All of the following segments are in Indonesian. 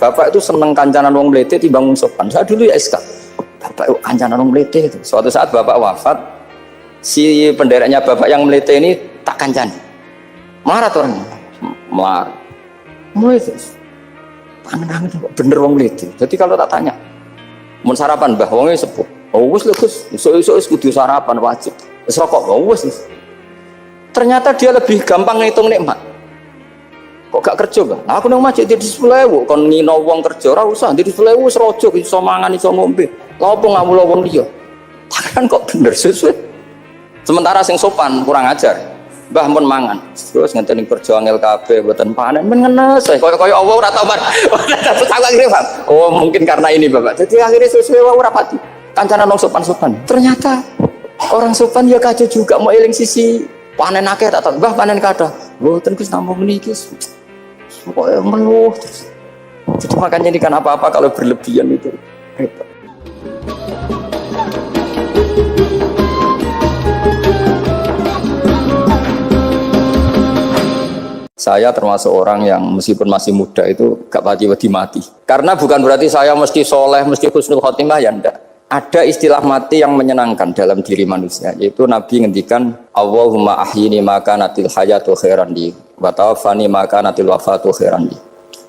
Bapak itu seneng kancanan wong mlete timbang wong sopan. Saya dulu ya SK. Bapak itu kancanan wong mlete itu. Suatu saat bapak wafat, si pendereknya bapak yang mlete ini tak kancani. Marah tuh orang. Marah. Mulai terus. Tangan-tangan bener wong mlete. Jadi kalau tak tanya, mau sarapan mbah wongnya sepuh. Oh wis lho Gus, iso-iso wis kudu sarapan wajib. Wis rokok wis. Ternyata dia lebih gampang ngitung nikmat. Kok gak kerja, Bang? Nah, aku nang masjid di 10.000 kon ngino wong kerja ora usah di 10.000 wis rojo iso mangan iso ngombe. Lha opo ngamulo wong liya? Kan kok bener sesuai. Sementara sing sopan kurang ajar. Mbah mun mangan. Terus ngenteni kerja angel kabeh mboten panen men ngenes. Kaya Allah ora tau Oh, mungkin karena ini, Bapak. Jadi akhirnya sesuai wae ora pati. Kancanan wong sopan-sopan. Ternyata orang sopan ya kaca juga mau eling sisi panen akeh tak tahu. Mbah panen kathah. Mboten Gus namung meniki. Pokoknya meluh terus. Jadi makanya ini kan apa-apa kalau berlebihan itu repot. Saya termasuk orang yang meskipun masih muda itu gak pati-pati mati. Karena bukan berarti saya mesti soleh, mesti husnul khotimah, ya enggak. Ada istilah mati yang menyenangkan dalam diri manusia, yaitu Nabi ngendikan Allahumma ahyini maka natil hayatu khairan li wa tawaffani maka natil wafatu khairan li.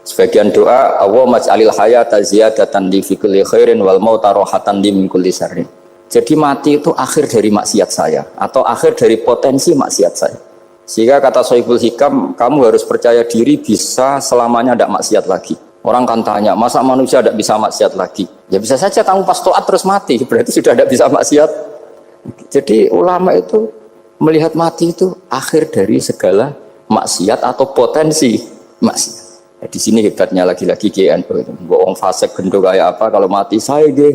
Sebagian doa Allahumma ij'alil hayata ziyadatan li fi kulli khairin wal mauta rahatan li min kulli syarrin. Jadi mati itu akhir dari maksiat saya atau akhir dari potensi maksiat saya. Sehingga kata Sohibul Hikam, kamu harus percaya diri bisa selamanya tidak maksiat lagi. Orang kan tanya, masa manusia tidak bisa maksiat lagi? Ya bisa saja kamu pas toat terus mati, berarti sudah tidak bisa maksiat. Jadi ulama itu melihat mati itu akhir dari segala maksiat atau potensi maksiat. Ya, di sini hebatnya lagi-lagi GNU itu. Bohong fasik gendong kayak apa, kalau mati saya deh.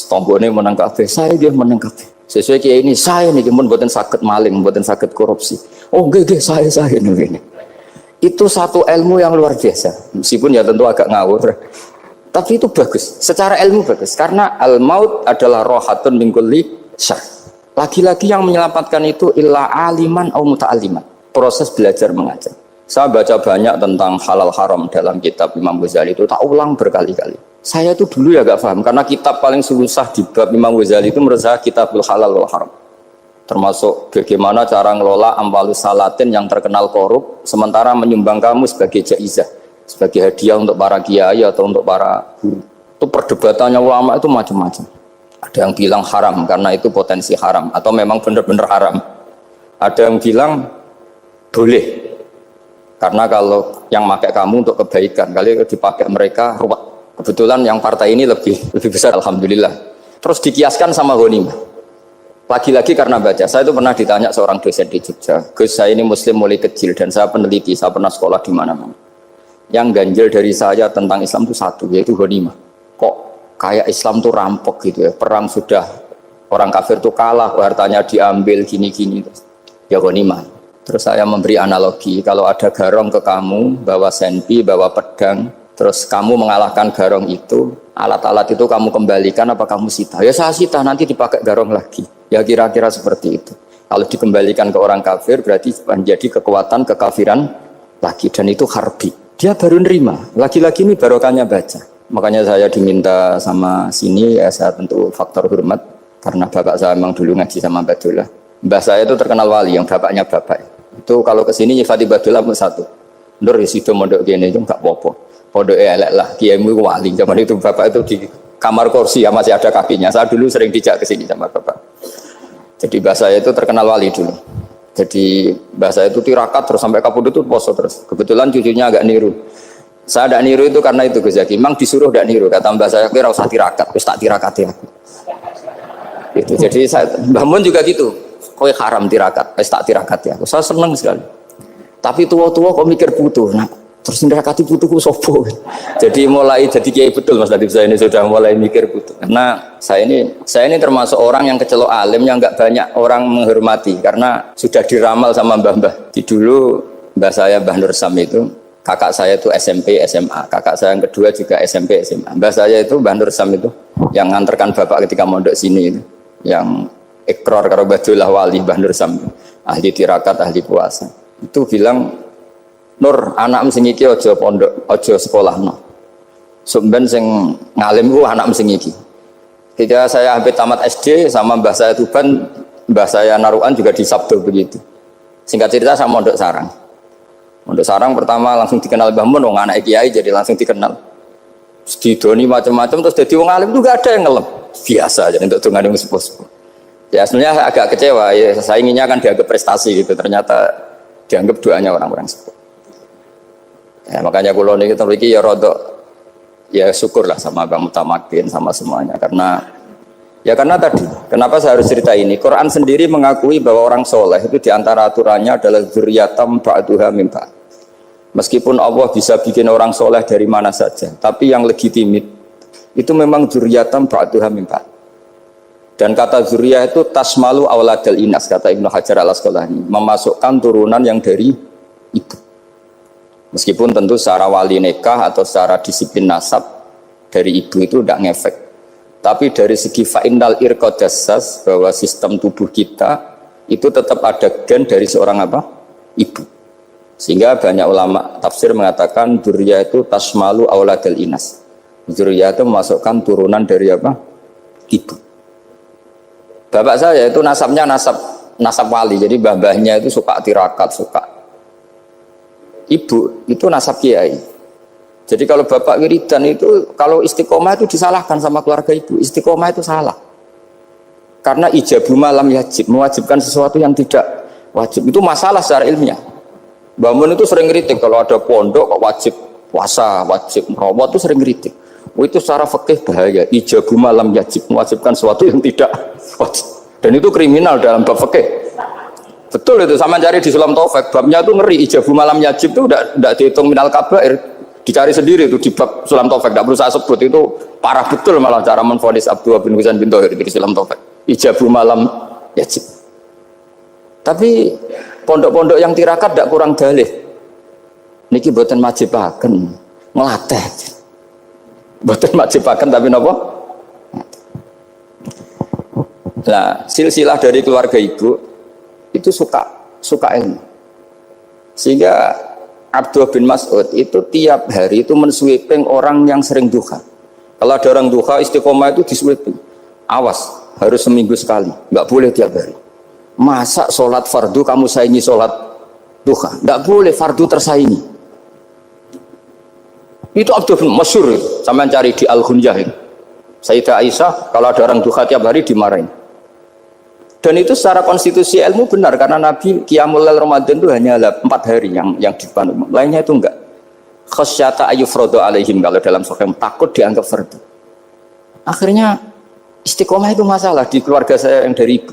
Tombone menang kabeh, saya dia menang kabeh. Sesuai kayak ini, saya nih pun buatan sakit maling, buatan sakit korupsi. Oh gede saya nih. Itu satu ilmu yang luar biasa. Meskipun ya tentu agak ngawur. Tapi itu bagus. Secara ilmu bagus. Karena al-maut adalah rohatun min kulli syarr. Lagi-lagi yang menyelamatkan itu illa aliman au muta'alliman. Proses belajar mengajar. Saya baca banyak tentang halal haram dalam kitab Imam Ghazali itu. Tak ulang berkali-kali. Saya itu dulu ya gak paham. Karena kitab paling susah di bab Imam Ghazali itu menurut saya kitabul halal wal haram. Termasuk bagaimana cara ngelola amwalus salatin yang terkenal korup, sementara menyumbang kamu sebagai jaizah, sebagai hadiah untuk para kiai atau untuk para guru. Itu perdebatannya ulama itu macam-macam. Ada yang bilang haram karena itu potensi haram, atau memang benar-benar haram. Ada yang bilang boleh, karena kalau yang pakai kamu untuk kebaikan, kali dipakai mereka ruwet. Kebetulan yang partai ini lebih besar, alhamdulillah. Terus dikiaskan sama ghanimah. Lagi-lagi karena baca, saya itu pernah ditanya seorang dosen di Jogja, Gus saya ini muslim mulai kecil dan saya peneliti, saya pernah sekolah di mana-mana. Yang ganjil dari saya tentang Islam itu satu, yaitu ghanimah. Kok kayak Islam itu rampok gitu ya, perang sudah orang kafir itu kalah, hartanya diambil gini-gini. Ya ghanimah. Terus saya memberi analogi, kalau ada garong ke kamu, bawa senpi, bawa pedang, terus kamu mengalahkan garong itu, alat-alat itu kamu kembalikan apa kamu sita? Ya saya sita, nanti dipakai garong lagi. Ya kira-kira seperti itu. Kalau dikembalikan ke orang kafir berarti menjadi kekuatan kekafiran lagi, dan itu harbi. Dia baru nerima. Lagi-lagi ini barokahnya baca. Makanya saya diminta sama sini, ya saya tentu faktor hormat karena bapak saya memang dulu ngaji sama Badullah. Mbah saya itu terkenal wali, yang bapaknya bapak. Itu kalau kesini nyifati Badullah pun satu. Nur isido mondok gini itu enggak apa-apa. Pondok elek lah, kiaimu wali. Zaman itu bapak itu di kamar kursi ya masih ada kakinya. Saya dulu sering dijak ke sini sama bapak. Jadi mbah saya itu terkenal wali dulu. Jadi mbah saya itu tirakat terus sampai kapundhut itu poso terus. Kebetulan cucunya agak niru. Saya tidak niru itu karena itu Gus Zaki. Memang disuruh tidak niru. Kata mbah saya, kira usah tirakat, terus tak tirakati aku. Itu. Jadi saya, Mbah Mun juga gitu. Kowe haram tirakat, terus tak tirakati aku. Saya senang sekali. Tapi tua-tua kok mikir putu. Nah, terus nirakati putuku sopo. Jadi mulai jadi kiai betul Mas Latif, saya ini sudah mulai mikir putu. Karena saya ini termasuk orang yang kecelok alim yang enggak banyak orang menghormati karena sudah diramal sama mbah-mbah. Di dulu mbah saya Mbah Nur Sam itu, kakak saya itu SMP SMA, kakak saya yang kedua juga SMP SMA. Mbah saya itu Mbah Nur Sam itu yang nganterkan bapak ketika mondok sini itu, yang ikrar karo Badullah wali Mbah Nur Sam, ahli tirakat, ahli puasa. Itu bilang, Nur, anak sing iki aja pondok, aja sekolah no. Sumben sing ngalim ku anak sing iki. Ketika saya hampir tamat SD sama mbah saya Tuban, mbah saya Narukan juga di Sabdo begitu. Singkat cerita saya mondok sarang. Mondok sarang pertama langsung dikenal Mbah Mun, wong anak kiai jadi langsung dikenal. Didoni macam-macam terus jadi wong alim juga ada yang ngelem. Biasa aja untuk dongane sepuh-sepuh. Ya sebenarnya agak kecewa ya, saya inginnya kan dianggap prestasi gitu, ternyata dianggap doanya orang-orang sepuh. Ya, makanya kula niki iki ya rodok ya syukurlah sama Bang Mutamakin sama semuanya karena tadi kenapa saya harus cerita ini. Quran sendiri mengakui bahwa orang soleh itu diantara aturannya adalah dzurriyyatam ba'duha min ba'd. Meskipun Allah bisa bikin orang soleh dari mana saja, tapi yang legitimit itu memang dzurriyyatam ba'duha min ba'd. Dan kata dzurriyah itu tasmalu auladal inas, kata Ibnu Hajar al-Asqalani, memasukkan turunan yang dari ibu. Meskipun tentu secara wali nikah atau secara disiplin nasab dari ibu itu tidak ngefek. Tapi dari segi fa'innal irqad jassas, bahwa sistem tubuh kita itu tetap ada gen dari seorang apa? Ibu. Sehingga banyak ulama tafsir mengatakan dzurriyah itu tasmalu auladal inas. Dzurriyah itu memasukkan turunan dari apa? Ibu. Bapak saya itu nasabnya nasab wali. Jadi mbah-mbahnya itu suka tirakat, suka. Ibu itu nasab kiai. Jadi kalau bapak wiridan itu kalau istiqomah itu disalahkan sama keluarga ibu. Istiqomah itu salah. Karena ijabu malam yajib, mewajibkan sesuatu yang tidak wajib. Itu masalah secara ilmiah. Mbah Mun itu sering kritik kalau ada pondok kok wajib puasa, wajib merawat itu sering kritik. Oh, itu secara fikih bahaya. Ijabu malam yajib, mewajibkan sesuatu yang tidak wajib. Dan itu kriminal dalam bab fikih. Betul itu, sama cari di Sulam Taufik, babnya itu ngeri, ijabu malam yajib itu tidak dihitung minal kabair, dicari sendiri itu di bab Sulam Taufik, tidak perlu saya sebut, itu parah betul malah cara menfonis Abdullah bin Husain bin Thohir di Sulam Taufik, ijabu malam yajib. Tapi pondok-pondok yang tirakat tidak kurang dalih, niki boten majibaken, ngelatih, boten majibaken tapi napa? Nah, silsilah dari keluarga ibu itu suka ilmu. Sehingga Abdullah bin Mas'ud itu tiap hari itu mensweeping orang yang sering duha. Kalau ada orang duha istiqomah itu disweeping. Awas, harus seminggu sekali, nggak boleh tiap hari. Masa sholat fardu kamu saingi sholat duha? Nggak boleh, fardu tersaingi. Itu Abdullah bin Masyhur, sama cari di Al-Hunyah itu. Sayyidah Aisyah kalau ada orang duha tiap hari dimarahin. Dan itu secara konstitusi ilmu benar karena Nabi Qiyamul Lail Ramadan itu hanya 4 hari yang dipandu. Lainnya itu enggak. Khasyata ayyufradu alaihim, kalau dalam sahih takut dianggap fardu. Akhirnya istiqomah itu masalah di keluarga saya yang dari ibu.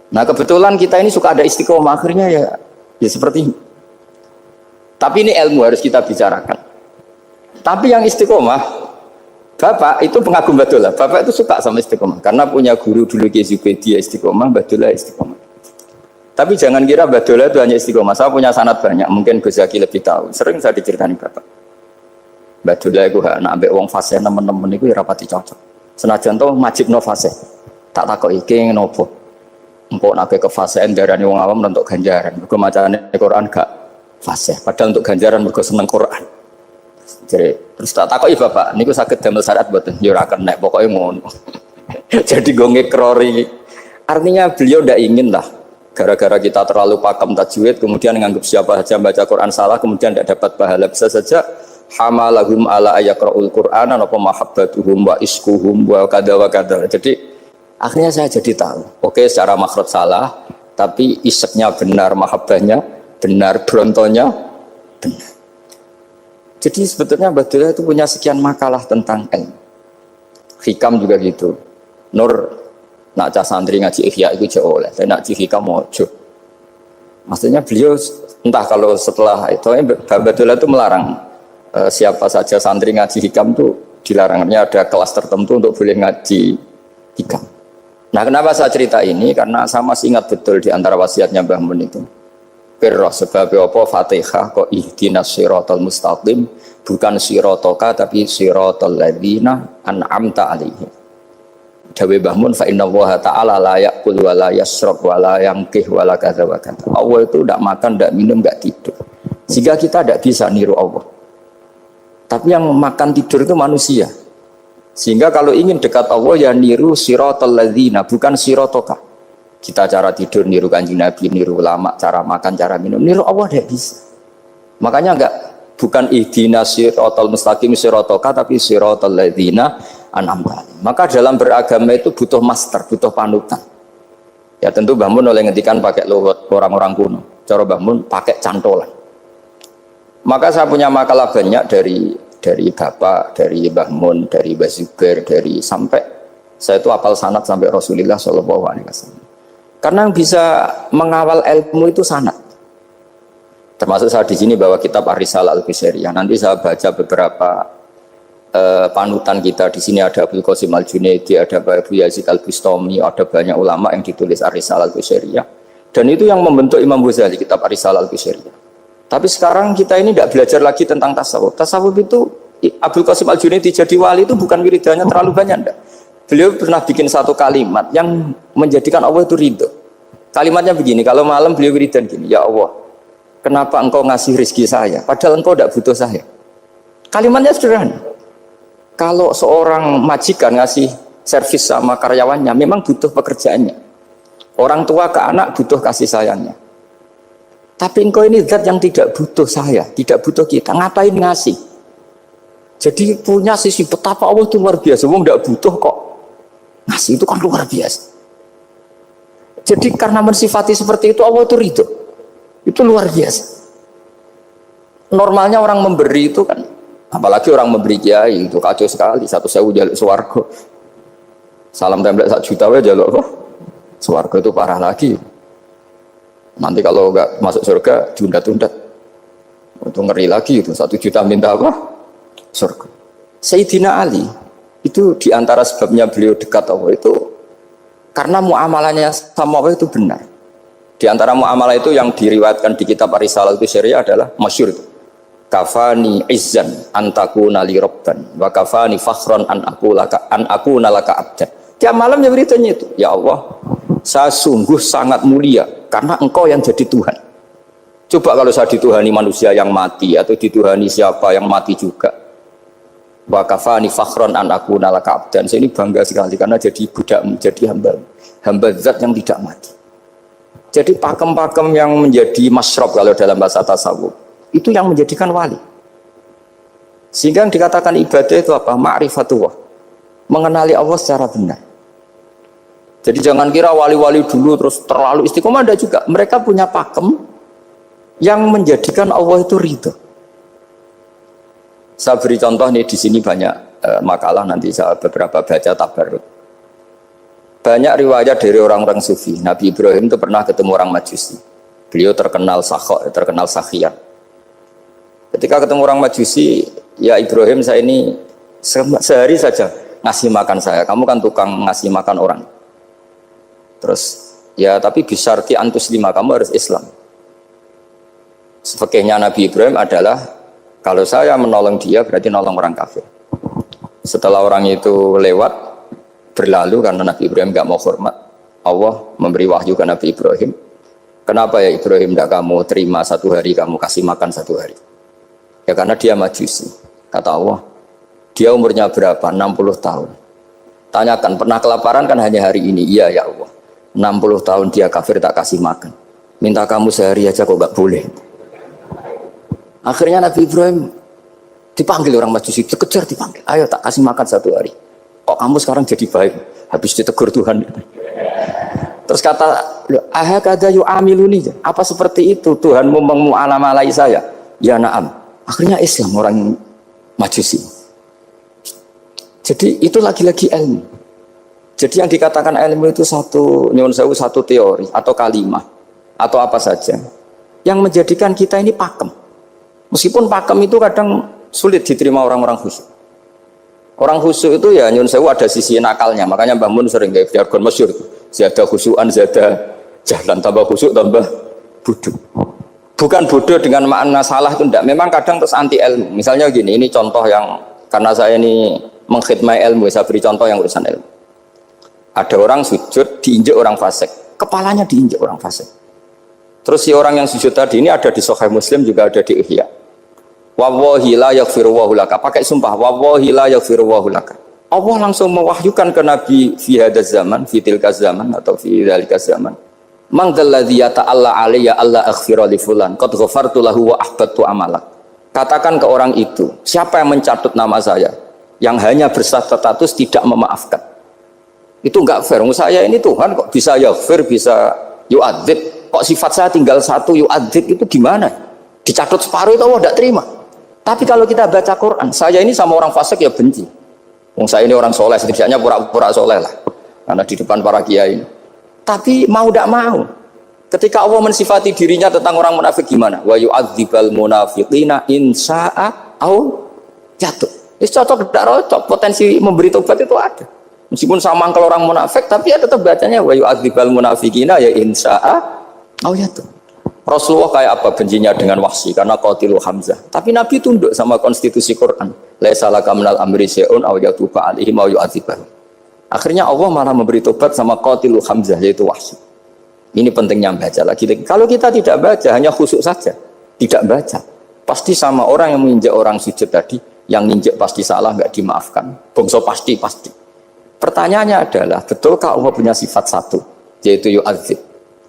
Nah, kebetulan kita ini suka ada istiqomah, akhirnya ya seperti ini. Tapi ini ilmu harus kita bicarakan. Tapi yang istiqomah Bapak itu pengagum Badolah. Bapak itu suka sama istiqomah karena punya guru dulu Ki Zubaidi istiqomah, Badolah istiqomah. Tapi jangan kira Badolah itu hanya istiqomah. Saya punya sanad banyak, mungkin Gus Zaki lebih tahu. Sering saya diceritakan Bapak. Badolah itu nak ambek wong fasih teman-teman itu ya rapati cocok. Senajan to majibno fasih. Tak takoki iki ngopo. Engko nek ke fasihan darani wong awam untuk ganjaran. Mergo macane Quran gak fasih. Padahal untuk ganjaran mergo seneng Quran. Jadi, terus tak takoki bapak, niku saged damel syarat mboten? Ya ora kena, pokoke ngono. Jadi go ngekrori. Artinya beliau ndak ingin lah gara-gara kita terlalu pakem tajwid kemudian menganggap siapa saja baca Quran salah kemudian tidak dapat pahala. Bisa saja hamalahum ala ayaqraul Qur'ana apa mahabbatuhum wa iskuhum wa kada wa kada. Jadi akhirnya saya jadi tahu. Oke, secara makhraj salah, tapi iseknya benar, mahabbahnya benar, brontonya benar. Jadi sebetulnya Badolah itu punya sekian makalah tentang ilmu. Hikam juga gitu. Nur nak cah santri ngaji Ihya itu jauh oleh, tapi nak ngaji Hikam mojo. Maksudnya beliau entah kalau setelah itu Badolah itu melarang siapa saja santri ngaji Hikam itu dilarangnya ada kelas tertentu untuk boleh ngaji Hikam. Nah, kenapa saya cerita ini? Karena saya masih ingat betul di antara wasiatnya Mbah Mun itu. Pirroh sebab apa Fatihah kok ihdinas siratal mustaqim, bukan siratoka tapi siratal ladzina an'amta alaihim. Dawe Mbah Mun fa innallaha ta'ala la ya'kul wa la yashrab wa la yanqih wa la kadza wa kadza. Allah itu tidak makan, tidak minum, tidak tidur. Sehingga kita tidak bisa niru Allah. Tapi yang makan tidur itu manusia. Sehingga kalau ingin dekat Allah ya niru siratal ladzina, bukan sirotoka. Kita cara tidur niru Kanjeng Nabi, niru ulama, cara makan, cara minum, niru Allah tidak bisa. Makanya bukan ihdinas siratal mustaqim sirotoka, tapi siratal ladzina an'amta. Maka dalam beragama itu butuh master, butuh panutan. Ya tentu Mbah Mun oleh ngendikan pakai luhut orang-orang kuno. Cara Mbah Mun pakai cantolan. Maka saya punya makalah banyak dari Bapak, dari Mbah Mun, dari Mbah Zubair, dari sampai saya itu hafal sanad sampai Rasulullah Shallallahu Alaihi Wasallam. Karena yang bisa mengawal ilmu itu sanad. Termasuk saya di sini bawa kitab Ar-Risalah Al-Qusairiyah. Nanti saya baca beberapa panutan kita. Di sini ada Abdul Qasim Al-Junaidi, ada Abu Yazid Al-Bustami, ada banyak ulama yang ditulis Ar-Risalah Al-Qusairiyah. Dan itu yang membentuk Imam Ghazali, kitab Ar-Risalah Al-Qusairiyah. Tapi sekarang kita ini tidak belajar lagi tentang tasawuf. Tasawuf itu Abdul Qasim Al-Junaidi jadi wali itu bukan wiridannya terlalu banyak, enggak. Beliau pernah bikin satu kalimat yang menjadikan Allah itu ridho. Kalimatnya begini, kalau malam beliau wiridan gini, ya Allah, kenapa engkau ngasih rezeki saya, padahal engkau tidak butuh saya. Kalimatnya sederhana. Kalau seorang majikan ngasih servis sama karyawannya, memang butuh pekerjaannya. Orang tua ke anak butuh kasih sayangnya. Tapi engkau ini zat yang tidak butuh saya, tidak butuh kita. Ngapain ngasih? Jadi punya sisi betapa Allah itu luar biasa. Wong tidak butuh kok. Ngasih itu kan luar biasa. Jadi karena mensifati seperti itu Allah itu ridho. Itu luar biasa. Normalnya orang memberi itu kan, apalagi orang memberi kiai itu kacau sekali. 1.000 jaluk swarga. Salam template 1 juta wae jaluk kok. Swarga itu parah lagi. Nanti kalau enggak masuk surga diundat-undat. Itu ngeri lagi itu 1 juta minta apa? Surga. Sayyidina Ali itu diantara sebabnya beliau dekat Allah itu karena muamalahnya sama Allah itu benar. Di antara muamalah itu yang diriwayatkan di kitab Ar-Risalah Al-Qusairiyah adalah masyhur itu. Kafani izzan antakuna li rabban wa kafani fakhran an aku nalaka abdan. Tiap malam ya beritanya itu, ya Allah, saya sungguh sangat mulia karena engkau yang jadi Tuhan. Coba kalau saya dituhani manusia yang mati atau dituhani siapa yang mati juga. Wa kafani fakhran an aku nalaka abdan. Saya ini bangga sekali karena jadi budak, jadi hamba zat yang tidak mati. Jadi pakem-pakem yang menjadi masyrab kalau dalam bahasa tasawuf itu yang menjadikan wali. Sehingga yang dikatakan ibadah itu apa? Ma'rifatullah. Mengenali Allah secara benar. Jadi jangan kira wali-wali dulu terus terlalu istiqomah, ada juga. Mereka punya pakem yang menjadikan Allah itu ridho. Saya beri contoh nih, di sini banyak makalah, nanti saya beberapa baca tabarruk. Banyak riwayat dari orang-orang sufi. Nabi Ibrahim itu pernah ketemu orang Majusi. Beliau terkenal sakhiyan. Ketika ketemu orang Majusi, ya Ibrahim, saya ini sehari saja ngasih makan saya. Kamu kan tukang ngasih makan orang. Terus, ya tapi bisyarti antus 5, kamu harus Islam. Fikihnya Nabi Ibrahim adalah kalau saya menolong dia berarti nolong orang kafir. Setelah orang itu lewat berlalu karena Nabi Ibrahim gak mau hormat, Allah memberi wahyu ke Nabi Ibrahim. Kenapa ya Ibrahim tidak kamu terima 1 hari, kamu kasih makan 1 hari? Ya karena dia Majusi. Kata Allah, dia umurnya berapa? 60 tahun. Tanyakan, pernah kelaparan kan hanya hari ini? Iya ya Allah. 60 tahun dia kafir tak kasih makan. Minta kamu sehari aja kok gak boleh. Akhirnya Nabi Ibrahim dipanggil orang Majusi, dikejar dipanggil. Ayo tak kasih makan 1 hari. Kok kamu sekarang jadi baik? Habis ditegur Tuhan. Terus kata, ahakada yu'amiluni. Apa seperti itu Tuhanmu mengu'alamalai saya? Ya na'am. Akhirnya Islam orang Majusi. Jadi itu lagi-lagi ilmu. Jadi yang dikatakan ilmu itu satu teori atau kalimat atau apa saja yang menjadikan kita ini pakem. Meskipun pakem itu kadang sulit diterima orang-orang khusyuk. Orang khusyuk itu ya nyun sewu ada sisi nakalnya. Makanya Mbah Mun sering kayak jargon masyhur itu. Zada khusyuan, zada jalan, tambah khusyuk, tambah bodoh. Bukan bodoh dengan makna salah itu enggak. Memang kadang terus anti ilmu. Misalnya gini, ini contoh yang karena saya ini mengkhidmati ilmu, saya beri contoh yang urusan ilmu. Ada orang sujud diinjek orang fasik, kepalanya diinjek orang fasik. Terus si orang yang sujud tadi ini ada di Sahih Muslim, juga ada di Ihya. Wallahi la yaghfiru wa laka. Pakai sumpah, wallahi la yaghfiru wa laka. Allah langsung mewahyukan ke Nabi fi hadzal zaman, fi tilka zaman atau fi dzalika zaman. Man dzalladzi yata'alla alayya alla aghfira li fulan qad ghafartu lahu wa ahbattu amalak. Katakan ke orang itu, siapa yang mencatut nama saya yang hanya berstatus tidak memaafkan. Itu enggak fair. Saya ini Tuhan kok bisa yaghfir, bisa yu'adzib. Kok sifat saya tinggal satu yu'adzib itu gimana? Dicatut separuh itu Allah tidak terima. Tapi kalau kita baca Quran, saya ini sama orang fasik ya benci. Saya ini orang soleh, setidaknya pura-pura soleh lah. Karena di depan para kiai. Tapi mau tidak mau. Ketika Allah mensifati dirinya tentang orang munafik gimana? Wa yu'adzibal munafiqina in sya'a au jatuh. Itu cocok tidak cocok. Potensi memberi tobat itu ada. Meskipun sama kalau orang munafik, tapi ya tetap bacanya wa yu'adzibal munafiqina ya in sya'a au jatuh. Rasulullah kayak apa bencinya dengan Wahsy karena qatilu Hamzah. Tapi Nabi tunduk sama konstitusi Quran. Laisa laka minal amri syai'un aw yatuba alaihim aw yu'adzibahum. Akhirnya Allah malah memberi tobat sama qatilu Hamzah yaitu Wahsy. Ini pentingnya baca lagi. Kalau kita tidak baca, hanya khusyuk saja, tidak baca, pasti sama orang yang menginjak orang sujud tadi, yang nginjak pasti salah, nggak dimaafkan. Bongso pasti. Pertanyaannya adalah, betulkah Allah punya sifat satu, yaitu yu'adzib?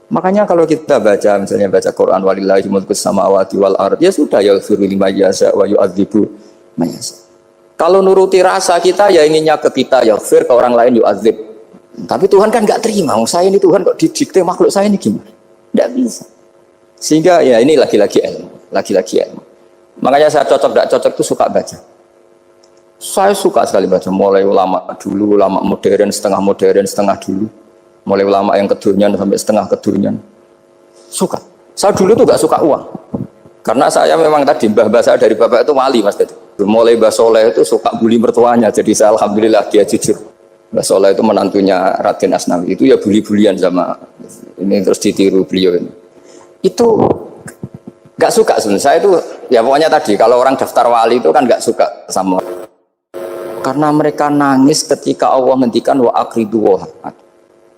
Makanya kalau kita baca, misalnya baca Quran, walillahi mulkus samawati wal ard, ya sudah, yaghfiru liman yasha wa yu'adzibu man yasha. Kalau nuruti rasa kita, ya inginnya ke kita, yaghfir, ke orang lain yu'adzib. Tapi Tuhan kan nggak terima, saya ini Tuhan kok didikte makhluk saya ini gimana? Nggak bisa. Sehingga ya ini lagi-lagi ilmu. Makanya saya cocok nggak cocok itu suka baca. Saya suka sekali baca, mulai ulama dulu, ulama modern, setengah dulu. Mulai ulama yang kedunian sampai setengah kedunian. Suka. Saya dulu tuh nggak suka uang. Karena saya memang tadi mbah saya dari bapak itu wali mas. Mulai Mbah Soleh itu suka bully mertuanya, jadi saya alhamdulillah dia jujur. Mbah Soleh itu menantunya Raden Asnawi, itu ya bully-bulian sama ini terus ditiru beliau ini. Itu nggak suka sebenarnya. Saya itu ya pokoknya tadi kalau orang daftar wali itu kan nggak suka sama karena mereka nangis ketika Allah ngendikan wa aqridu wa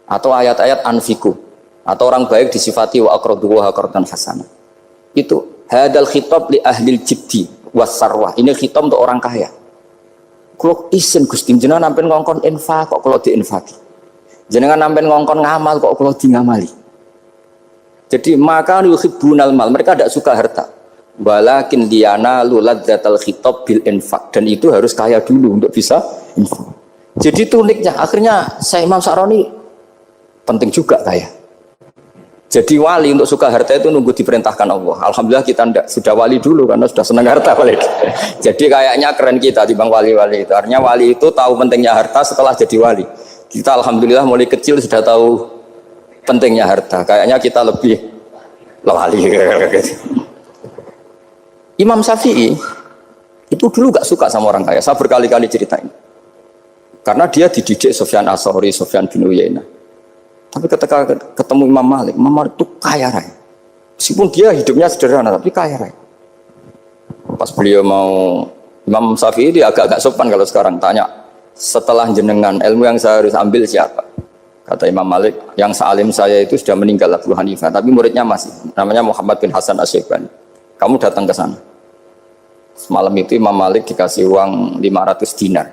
atau ayat-ayat anfiku atau orang baik disifati wa aqridu wa qardan hasanah. Itu hadal khitab li ahlil jiddi was sarwah. Ini khitab untuk orang kaya. Kalau isin Gusti jenengan nampen ngongkon infak kok kalau diinfaki. Jenengan nampen ngongkon ngamal kok kalau di ngamali. Jadi maka yuhibbunal mal, mereka tidak suka harta. Walakin liyana luladzatal khitab bil infak, dan itu harus kaya dulu untuk bisa infak. Jadi itu uniknya. Akhirnya saya Imam Sa'roni penting juga kaya. Jadi wali untuk suka harta itu nunggu diperintahkan Allah. Alhamdulillah kita enggak, sudah wali dulu karena sudah senang harta wali. Jadi kayaknya keren kita di bang wali-wali itu. Artinya wali itu tahu pentingnya harta setelah jadi wali. Kita alhamdulillah mulai kecil sudah tahu pentingnya harta. Kayaknya kita lebih wali. Imam Syafi'i itu dulu gak suka sama orang kaya. Saya berkali-kali ceritain. Karena dia dididik Sufyan As-Tsauri, Sufyan bin Uyainah. Tapi ketika ketemu Imam Malik itu kaya raya. Meskipun dia hidupnya sederhana, tapi kaya raya. Pas beliau mau, Imam Syafi'i dia agak-agak sopan kalau sekarang tanya, setelah jenengan ilmu yang saya harus ambil siapa? Kata Imam Malik, yang salim saya itu sudah meninggal Abu Hanifah, tapi muridnya masih, namanya Muhammad bin Hasan Asy-Syaibani. Kamu datang ke sana. Semalam itu Imam Malik dikasih uang 500 dinar.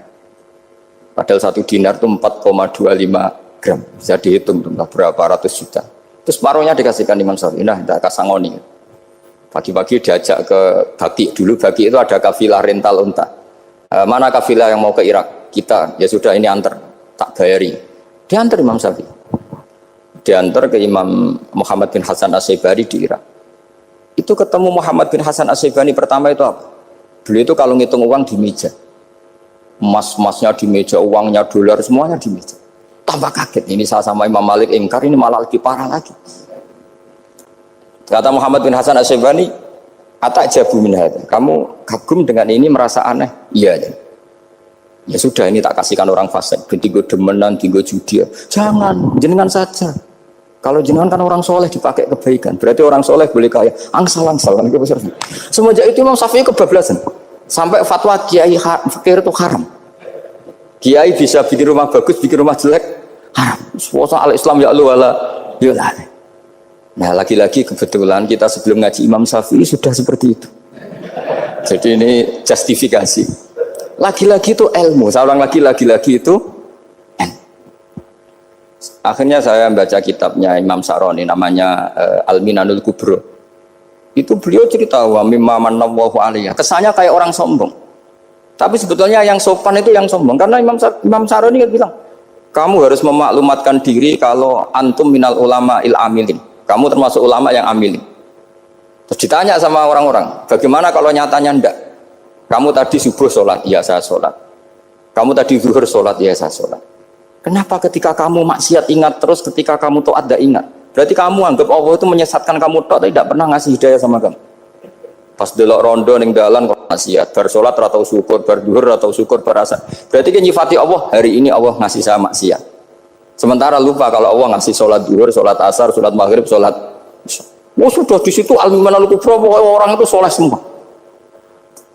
Padahal 1 dinar itu 4,25 gram, bisa dihitung berapa ratus juta. Terus separuhnya dikasihkan Imam Syafi'i, nah tidak kasangoni. Pagi-pagi diajak ke Baki, dulu Baki itu ada kafilah rental unta. Mana kafilah yang mau ke Irak? Kita, ya sudah ini antar, tak bayari. Diantar Imam Syafi'i. Diantar ke Imam Muhammad bin Hasan Asy-Syaibani di Irak. Itu ketemu Muhammad bin Hasan Asy-Syaibani pertama itu apa? Beliau itu kalau ngitung uang di meja. Emas-emasnya di meja, uangnya dolar semuanya di meja. Tambah kaget, ini saya sama Imam Malik ingkar, ini malah lebih parah lagi. Kata Muhammad bin Hasan Asy-Syaibani, "Atajabu min hadza." Kamu kagum dengan ini, merasa aneh? Iya. Ya sudah, ini tak kasihkan orang fasik, tinggo demenan, tinggo judi. Jangan, jenengan saja. Kalau jenengan kan orang soleh dipakai kebaikan, berarti orang soleh boleh kaya. Angsal-angsal. Semenjak itu Imam Syafi'i kebablasan. Sampai fatwa kiai fakir itu haram. Kiai bisa bikin rumah bagus, bikin rumah jelek, haram. Suasa al-Islam ya Allah wala yulah. Nah lagi-lagi kebetulan kita sebelum ngaji Imam Syafi'i sudah seperti itu. Jadi ini justifikasi. Lagi-lagi itu ilmu. Saya ulang lagi itu. Akhirnya saya baca kitabnya Imam Saroni namanya Al-Minanul Kubro. Itu beliau cerita wa mimma manallahu alaihi. Kesannya kayak orang sombong. Tapi sebetulnya yang sopan itu yang sombong. Karena Imam Saroni kan bilang, kamu harus memaklumatkan diri kalau antum minal ulama il amilin. Kamu termasuk ulama yang amilin. Terus ditanya sama orang-orang, bagaimana kalau nyatanya enggak? Kamu tadi subuh sholat, ya saya sholat. Kamu tadi zuhur sholat, ya saya sholat. Kenapa ketika kamu maksiat ingat terus, ketika kamu taat tidak ingat? Berarti kamu anggap Allah itu menyesatkan kamu tapi tidak pernah ngasih hidayah sama kamu. Pas delok rondo ning dalan kok maksiat, bar salat atau syukur, bar zuhur atau syukur berasa. Berarti kan nyifati Allah, hari ini Allah ngasih saya maksiat. Sementara lupa kalau Allah ngasih sholat zuhur, sholat asar, sholat maghrib, sholat. Oh sudah di situ Al-Minanul Kubro, orang itu soleh semua.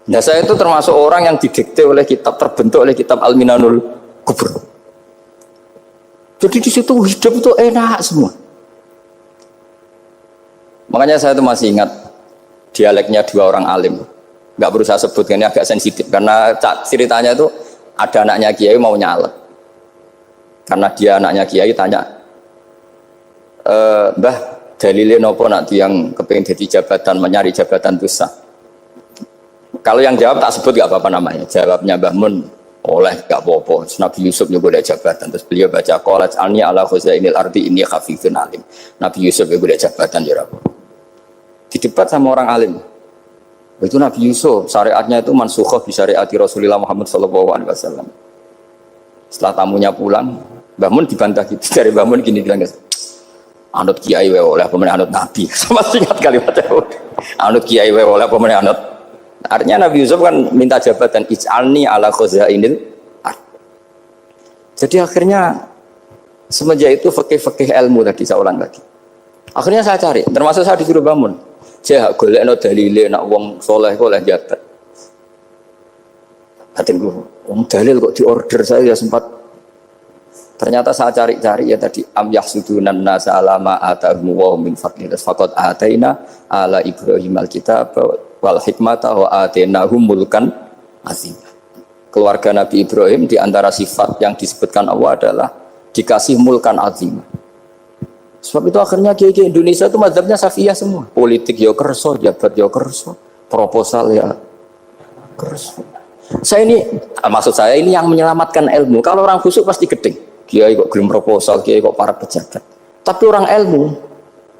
Nah saya itu termasuk orang yang didikte oleh kitab, terbentuk oleh kitab Al-Minanul Kubro. Jadi di situ hidup itu enak semua. Makanya saya itu masih ingat dialeknya dua orang alim. Nggak perlu saya sebut, ini agak sensitif karena ceritanya itu ada anaknya kiai mau nyalek. Karena dia anaknya kiai tanya, Mbah dalilnya nopo nak yang kepengen jadi jabatan, mencari jabatan itu sah. Kalau yang jawab tak sebut nggak apa-apa namanya. Jawabnya Mbah Mun oleh gak apa-apa. Nabi Yusuf juga ada jabatan. Terus beliau baca qalat alni ala khuzainil ardi inni khafifun alim. Nabi Yusuf juga ada jabatan ya Rabb. Di debat sama orang alim. Itu Nabi Yusuf syariatnya itu mansukhah bi syariati Rasulullah Muhammad SAW. Setelah tamunya pulang, Mbah Mun dibantah gitu. Dari Mbah Mun gini bilang, anut kiai wae oleh pemenang anut Nabi. Sama singkat kalimatnya. Anut kiai wae oleh pemenang anut. Artinya Nabi Yusuf kan minta jabatan ij'alni ala khuzainil ard. Jadi akhirnya semenjak itu fikih ilmu tadi saya ulang lagi. Akhirnya saya cari, termasuk saya disuruh bangun. Saya golekno dalile nak wong soleh kok oleh jabat. Batinku, wong dalil kok diorder saya sempat. Ternyata saya cari-cari ya tadi am yahsudunan nasa alama atahum wa min fadlih faqad ataina ala Ibrahim alkitab wal hikmata wa atainahum mulkan azim. Keluarga Nabi Ibrahim di antara sifat yang disebutkan Allah adalah dikasih mulkan azim. Sebab itu akhirnya kiai Indonesia itu mazhabnya Syafi'iyah semua. Politik ya kerso, jabat ya kerso, proposal ya kerso. Saya ini, maksud saya ini yang menyelamatkan ilmu. Kalau orang khusyuk pasti gedeng. Kiai kok gelem proposal, kiai kok para pejabat. Tapi orang ilmu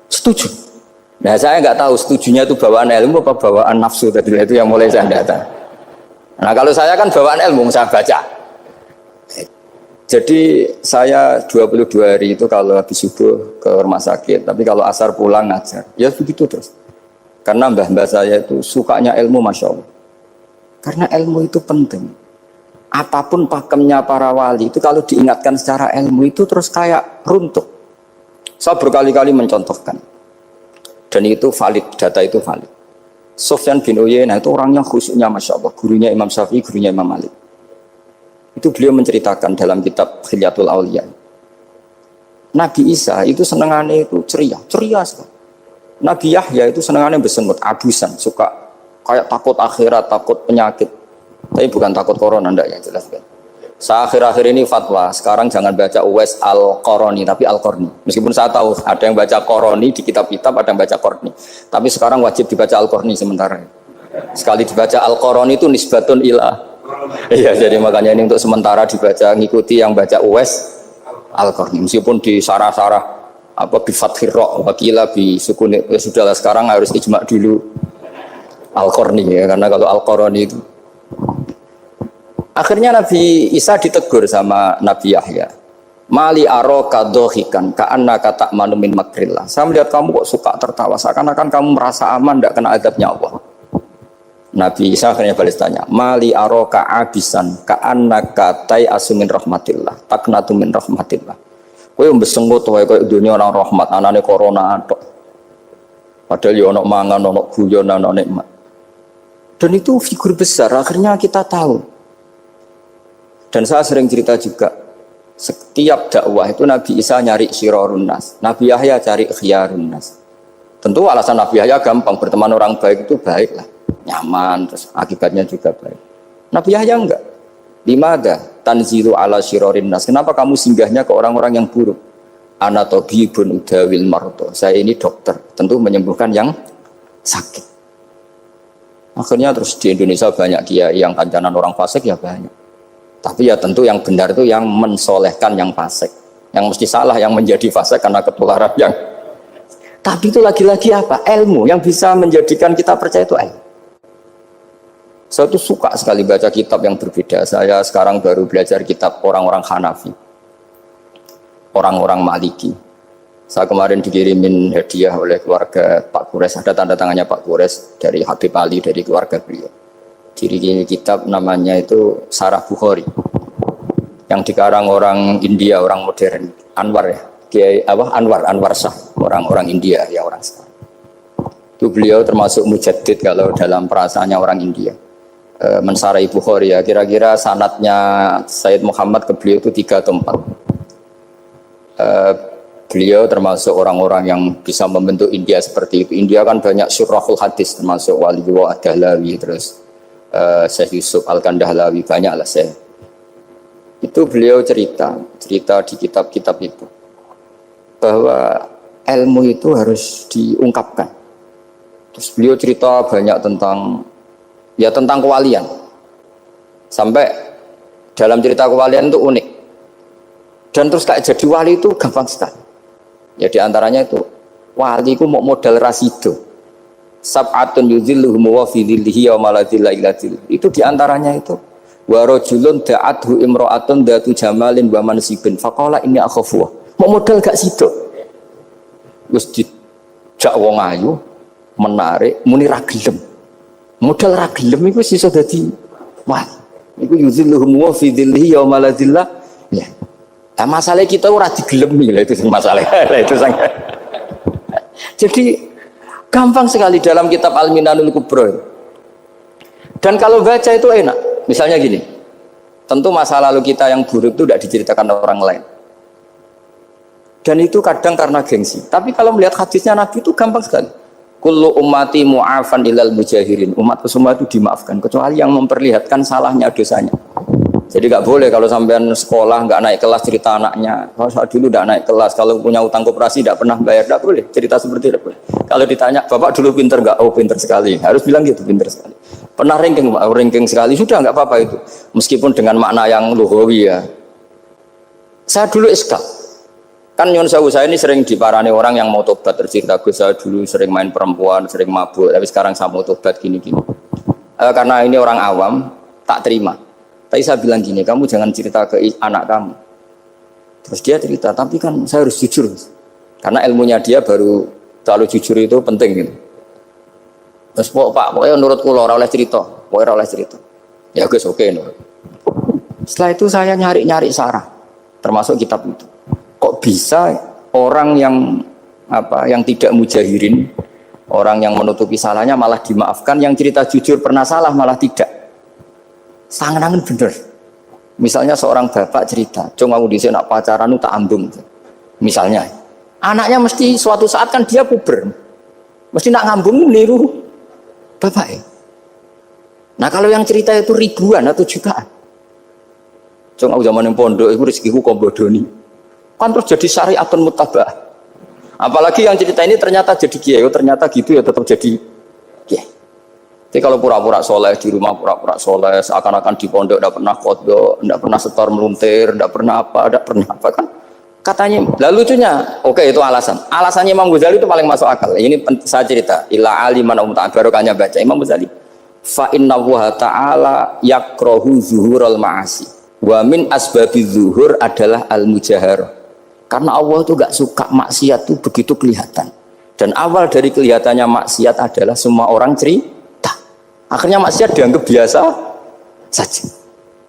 setuju. Nah saya nggak tahu setujunya itu bawaan ilmu apa bawaan nafsu tadi itu yang mulai saya datang. Nah kalau saya kan bawaan ilmu saya baca. Jadi saya 22 hari itu kalau habis subuh ke rumah sakit, tapi kalau asar pulang ngajar. Ya begitu terus. Karena mbah-mbah saya itu sukanya ilmu Masya Allah. Karena ilmu itu penting. Apapun pakemnya para wali itu kalau diingatkan secara ilmu itu terus kayak runtuh. Saya berkali-kali mencontohkan. Dan itu valid, data itu valid. Sufyan bin Uyainah itu orangnya khusyuknya Masya Allah. Gurunya Imam Syafi'i, gurunya Imam Malik. Itu beliau menceritakan dalam kitab Khilyatul Auliya. Nabi Isa itu senengannya itu ceria sekali. Nabi Yahya itu senengannya bersengut, abusan, suka kayak takut akhirat, takut penyakit. Tapi bukan takut corona, enggak ya jelas kan. Saya akhir-akhir ini fatwa, sekarang jangan baca Uwais Al-Qarani, tapi Al-Qarni. Meskipun saya tahu ada yang baca Qarani di kitab-kitab, ada yang baca Qarni. Tapi sekarang wajib dibaca Al-Qarni sementara. Sekali dibaca Al-Qarani itu nisbatun ilah. Iya, jadi makanya ini untuk sementara dibaca, ngikuti yang baca Uwais Al-Qarni. Meskipun di sarah-sarah apa bi fathir ra wakila bi sukun, ya sudahlah sekarang harus ijma dulu Al-Qarni ya, karena kalau Al-Qarani itu akhirnya Nabi Isa ditegur sama Nabi Yahya. Mali aroka dohikan ka'annaka ta'manu min makrillah. Saya melihat kamu kok suka tertawa, seakan-akan kamu merasa aman tidak kena azabnya Allah. Nabi Isa akhirnya balas tanya, Mali aroka abisan ka'annaka tai'asu min rahmatillah taknatu min rahmatillah. Kowe mbesengut wae koyo dunia orang rahmat, anane corona tok. Padahal yo ono mangan, ono guyon, ono nikmat. Dan itu figur besar, akhirnya kita tahu. Dan saya sering cerita juga, setiap dakwah itu Nabi Isa nyari syirarun nas, Nabi Yahya cari khiyarun nas. Tentu alasan Nabi Yahya gampang, berteman orang baik itu baiklah. nyaman, terus akibatnya juga baik. Nabi Yahya enggak. Limada tanzilu ala syirarin nas. Kenapa kamu singgahnya ke orang-orang yang buruk? Ana tabibun udawil marto. Saya ini dokter, tentu menyembuhkan yang sakit. Akhirnya terus di Indonesia banyak kiai yang kancanan orang fasik ya banyak. Tapi ya tentu yang benar itu yang mensolehkan yang fasik. Yang mesti salah yang menjadi fasik karena ketularan yang. Tapi itu lagi-lagi apa? Ilmu yang bisa menjadikan kita percaya itu ilmu. Saya tuh suka sekali baca kitab yang berbeda. Saya sekarang baru belajar kitab orang-orang Hanafi, orang-orang Maliki. Saya kemarin dikirimin hadiah oleh keluarga Pak Kures, ada tanda tangannya Pak Kures dari Habib Ali, dari keluarga beliau. Jadi kitab namanya itu Sarah Bukhari, yang dikarang orang India, orang modern, Anwar ya, Kiai Anwar Shah, orang-orang India ya, orang sekarang. Itu beliau termasuk mujaddid kalau dalam perasaannya orang India. Mensarai Bukhari ya, kira-kira sanadnya Sayyid Muhammad ke beliau itu 3 atau 4. Beliau termasuk orang-orang yang bisa membentuk India seperti itu. India kan banyak syurahul hadis, termasuk Waliullah Ad-Dahlawi, terus Syekh Yusuf Al-Kandahlawi, banyak lah Syekh. Itu beliau cerita di kitab-kitab itu bahwa ilmu itu harus diungkapkan. Terus beliau cerita banyak tentang kewalian. Sampai dalam cerita kewalian itu unik. Dan terus kayak jadi wali itu gampang sekali. Ya di antaranya itu wali itu mau modal rasido. Sab'atun yuzilluhum wa fi dhillihi wa ma la dhilla illa dhilluh. Itu di antaranya itu wa rajulun da'athu imra'atun datu jamalin wa mansibin faqala inni akhafu. Mau modal gak sido. Wis dijak wong ayu menarik muni ra gelem. Modal ra gelem iku iso dadi wali. Iku yuzilluhum wa fi dhillihi wa ma la dhilla. Ya. Nah, masalah kita ora digelemi lah, itu masalah. Itu sangat. Jadi gampang sekali dalam kitab Al-Minanul Kubra. Dan kalau baca itu enak. Misalnya gini. Tentu masa lalu kita yang buruk itu tidak diceritakan orang lain. Dan itu kadang karena gengsi. Tapi kalau melihat hadisnya Nabi itu gampang sekali. Kullu ummati mu'afan ilal mujahirin. Umatku semua itu dimaafkan kecuali yang memperlihatkan salahnya dosanya. Jadi nggak boleh kalau sampean sekolah nggak naik kelas cerita anaknya. Kalau saya dulu nggak naik kelas, kalau punya utang koperasi nggak pernah bayar, nggak boleh cerita seperti itu. Kalau ditanya bapak dulu pinter nggak? Oh pinter sekali. Harus bilang gitu, pinter sekali. Pernah ranking sekali, sudah nggak apa-apa itu. Meskipun dengan makna yang lugawi ya. Saya dulu iskal. Kan nyun sewu saya ini sering diparani orang yang mau tobat, tercerita Gus saya dulu sering main perempuan, sering mabuk, tapi sekarang saya mau tobat gini-gini. Karena ini orang awam, tak terima. Tapi saya bilang gini, kamu jangan cerita ke anak kamu. Terus dia cerita, tapi kan saya harus jujur. Karena ilmunya dia baru terlalu jujur itu penting gitu. Terus Pak, pokoknya menurut kula ora oleh cerita, pokoknya ora oleh cerita. Ya Gus oke nurut. Setelah itu saya nyari-nyari sarah, termasuk kitab itu. Kok bisa orang yang tidak mujahirin, orang yang menutupi salahnya malah dimaafkan, yang cerita jujur pernah salah malah tidak. Sangat bener. Misalnya seorang bapak cerita, "Cung aku dhisik nak pacaran tak ambung." Misalnya, anaknya mesti suatu saat kan dia puber. Mesti nak ngambung niru bapak ya. Nah, kalau yang cerita itu ribuan atau jutaan. Cung aku zaman yang pondok itu rezekiku kombodoni. Kan terus jadi syariatun muttaba'ah. Apalagi yang cerita ini ternyata jadi kiai, ternyata gitu ya tetap jadi kiai. Jadi kalau pura-pura soleh di rumah, pura-pura soleh, seakan-akan di pondok tidak pernah kodok, tidak pernah setor meluntir, tidak pernah apa kan? Katanya, lalu lucunya, oke itu alasan. Alasannya Imam Ghazali itu paling masuk akal. Ini saya cerita, illa aliman barokahnya baca Imam Ghazali. Fa inna wa ta'ala yakrohu zuhurul ma'asi. Wa min asbabiz zuhur adalah al-mujaharah. Karena Allah itu gak suka maksiat itu begitu kelihatan. Dan awal dari kelihatannya maksiat adalah semua orang cerita. Akhirnya maksiat dianggap biasa saja.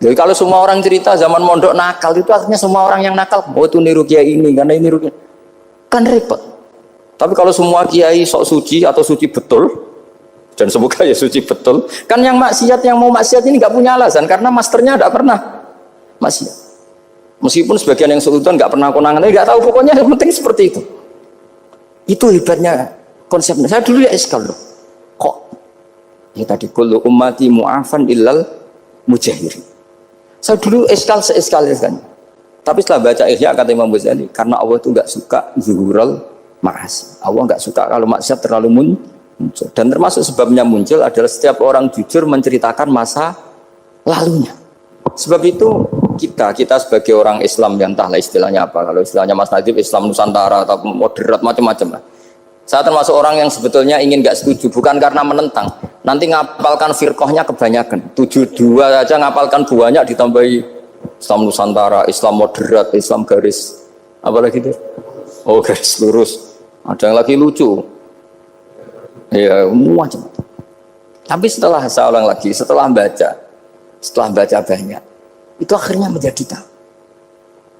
Jadi kalau semua orang cerita zaman mondok nakal itu akhirnya semua orang yang nakal. Oh itu niru kiai ini karena ini niru kiai. Kan repot. Tapi kalau semua kiai sok suci atau suci betul, dan semoga ya suci betul, kan yang maksiat yang mau maksiat ini gak punya alasan karena masternya gak pernah maksiat. Meskipun sebagian yang sultan nggak pernah konangan, nggak tahu pokoknya yang penting seperti itu. Itu hebatnya konsepnya. Saya dulu ya iskal loh. Kok Ya tadi kullu ummati mu'afan illal mujahirin. Saya dulu seskal. Tapi setelah baca Ihya kata Imam Ghazali, karena Allah itu enggak suka zuhurul ma'asi. Allah enggak suka kalau maksiat terlalu muncul. Dan termasuk sebabnya muncul adalah setiap orang jujur menceritakan masa lalunya. Sebab itu kita sebagai orang Islam yang entahlah istilahnya apa. Kalau istilahnya Mas Najib Islam Nusantara atau moderat macam-macam lah. Saya termasuk orang yang sebetulnya ingin enggak setuju, bukan karena menentang. Nanti ngapalkan firqahnya kebanyakan. 72 aja ngapalkan banyak ditambahi Islam Nusantara, Islam moderat, Islam garis apa lagi itu? Oh, garis lurus. Ada yang lagi lucu. Ya, macam. Tapi saya ulang lagi, setelah baca banyak, itu akhirnya menjadi tahu.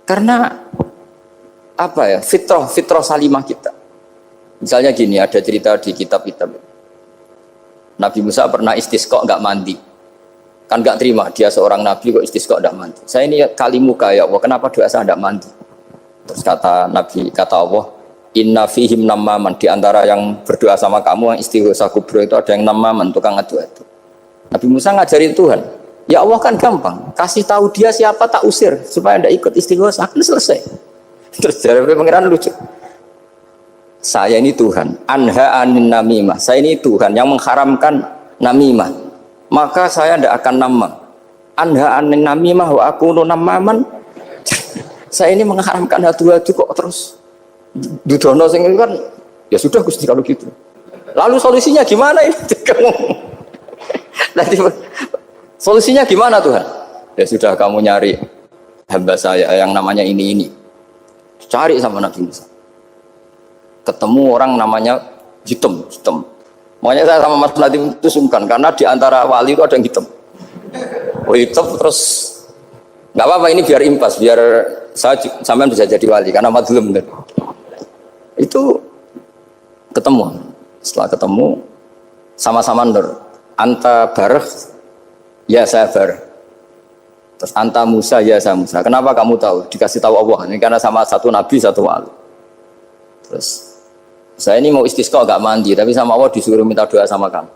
Karena apa ya? Fitrah salimah kita. Misalnya gini, ada cerita di kitab-kitab. Nabi Musa pernah istisqa enggak mandi. Kan enggak terima, dia seorang nabi kok istisqa enggak mandi. Saya ini kali muka ya Allah, kenapa doa saya enggak mandi? Terus kata Allah, inna fihim namaman, di antara yang berdoa sama kamu yang istighosa kubro itu ada yang namaman, tukang ngadu itu. Nabi Musa ngajarin Tuhan, ya Allah kan gampang, kasih tahu dia siapa tak usir supaya enggak ikut istighosa, kan selesai. Terus dari pengiran lucu. Saya ini Tuhan, anha anin namimah. Saya ini Tuhan yang mengharamkan namimah. Maka saya tidak akan namam. Anha anin namimah wa akunu namaman. Saya ini mengharamkan hadu-hadu kok terus. Dudono sing kan ya sudah Gusti kalau gitu. Lalu solusinya gimana ini? Nanti solusinya gimana Tuhan? Ya sudah kamu nyari hamba saya yang namanya ini. Cari sama Nabi Musa. Ketemu orang namanya hitam. Makanya saya sama Mas Nadim itu sungkan karena di antara wali itu ada yang hitam. Oh hitam terus nggak apa-apa ini biar impas, biar sampean bisa jadi wali karena madlum kan. Itu ketemu. Setelah ketemu sama-sama nur. Anta barh, ya saya barh. Terus anta Musa, ya saya Musa. Kenapa kamu tahu? Dikasih tahu Allah. Ini karena sama satu nabi, satu wali. Terus saya ini mau istisqa gak mandi, tapi sama Allah disuruh minta doa sama kamu.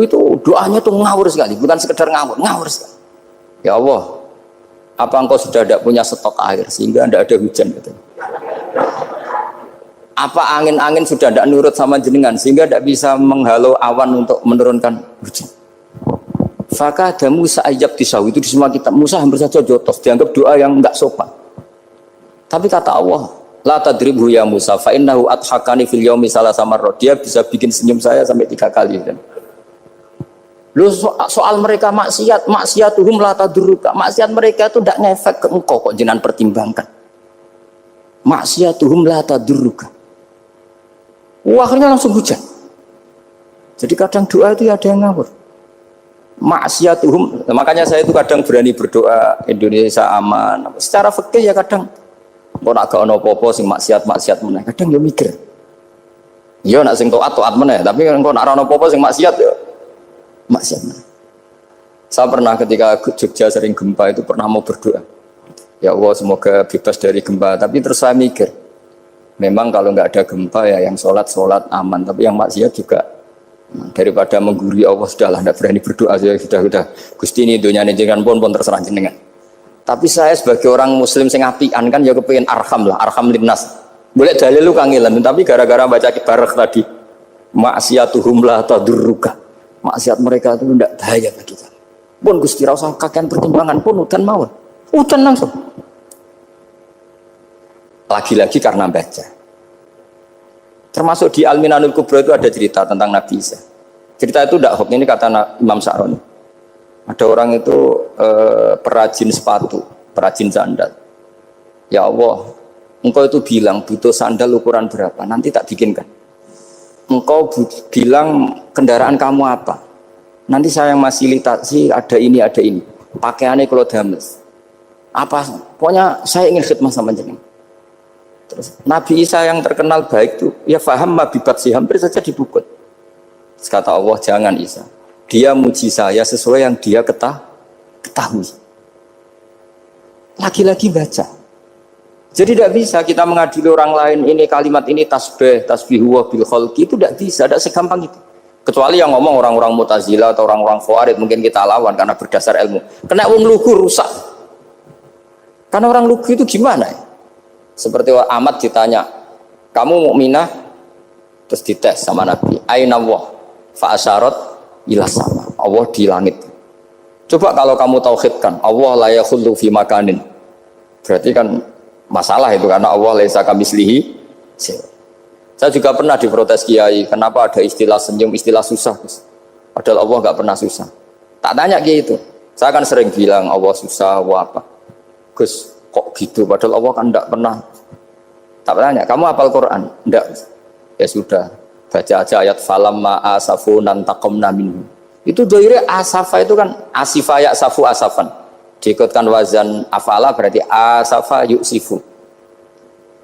Itu doanya tuh ngawur sekali, bukan sekedar ngawur sekali. Ya Allah, apa engkau sudah tidak punya stok air sehingga tidak ada hujan? Gitu. Apa angin-angin sudah tidak nurut sama jenengan sehingga tidak bisa menghalau awan untuk menurunkan hujan? Fakah ada Musa ajab tisawi itu di semua kitab. Musa hampir saja jotos, dianggap doa yang enggak sopan. Tapi kata Allah, la tadribhu ya Musa fa innahu adhakani fil yaumi salasa marrat. Dia bisa bikin senyum saya sampai 3 kali kan. Lu soal mereka maksiatuhum la tadurruka. Maksiat mereka itu tidak ngefek ke engkau kok jenengan pertimbangkan. Maksiatuhum la tadurruka. Akhirnya langsung hujan. Jadi kadang doa itu ada yang ngawur. Maksiatuhum, makanya saya itu kadang berani berdoa Indonesia aman. Secara fikih ya kadang kok nak gak ono apa-apa sing maksiat meneh. Kadang yo mikir. Yo nak sing taat meneh, tapi kok nak ono apa-apa sing maksiat yo maksiat meneh. Saya pernah ketika Jogja sering gempa itu pernah mau berdoa. Ya Allah semoga bebas dari gempa, tapi terus saya mikir. Memang kalau enggak ada gempa ya yang sholat aman, tapi yang maksiat juga daripada menggurui Allah sudahlah enggak berani berdoa sudah. Gusti ini dunyane jenengan pun terserah jenengan. Tapi saya sebagai orang muslim sing apian kan ya kepengin arham linnas. Boleh dalil lu kangelan, tapi gara-gara baca kibarek tadi maksiatuhum la tadurruka. Maksiat mereka itu tidak bahaya bagi kita. Pun Gusti ra usah kakean pertimbangan pun udan mawon. Udan langsung. Lagi-lagi karena baca. Termasuk di Al-Minanul Kubra itu ada cerita tentang Nabi Isa. Cerita itu tidak hoax, ini kata Imam Sa'roni. Ada orang itu perajin sepatu, perajin sandal. Ya Allah, engkau itu bilang butuh sandal ukuran berapa, nanti tak bikinkan. Engkau bilang kendaraan kamu apa, nanti saya yang fasilitasi ada ini. Pakaiannya kalau dames. Apa? Pokoknya saya ingin khidmah sama jenengan. Terus Nabi Isa yang terkenal baik itu, ya faham mabibat sih, hampir saja dibukut. Terus kata Allah, jangan Isa. Dia muji saya sesuai yang dia ketahui. Lagi-lagi baca. Jadi tidak bisa kita mengadili orang lain ini kalimat ini tasbih wa bil khalqi itu tidak bisa, tidak segampang itu. Kecuali yang ngomong orang-orang Mu'tazilah atau orang-orang Khawarij mungkin kita lawan karena berdasar ilmu. Kena wong lugu rusak. Karena orang lugu itu gimana ya? Seperti Ahmad ditanya, kamu mukminah? Terus dites sama Nabi, aina Allah? Fa asyarat ila sama. Allah di langit. Coba kalau kamu tauhidkan, Allah la yakhullu fi makanin. Berarti kan masalah itu karena Allah laisa kamitslihi. Saya juga pernah diprotes kiai, kenapa ada istilah senyum, istilah susah. Padahal Allah nggak pernah susah. Tak tanya kiai itu. Saya kan sering bilang Allah susah, Allah apa. Gus, kok gitu? Padahal Allah kan enggak pernah. Tak tanya, kamu hafal Quran? Enggak. Ya sudah, baca aja ayat falamma asafunan taqamna minhu. Itu doire asafa itu kan asifa ya safu asafan. Diikutkan wazan afala berarti asafa yusifu.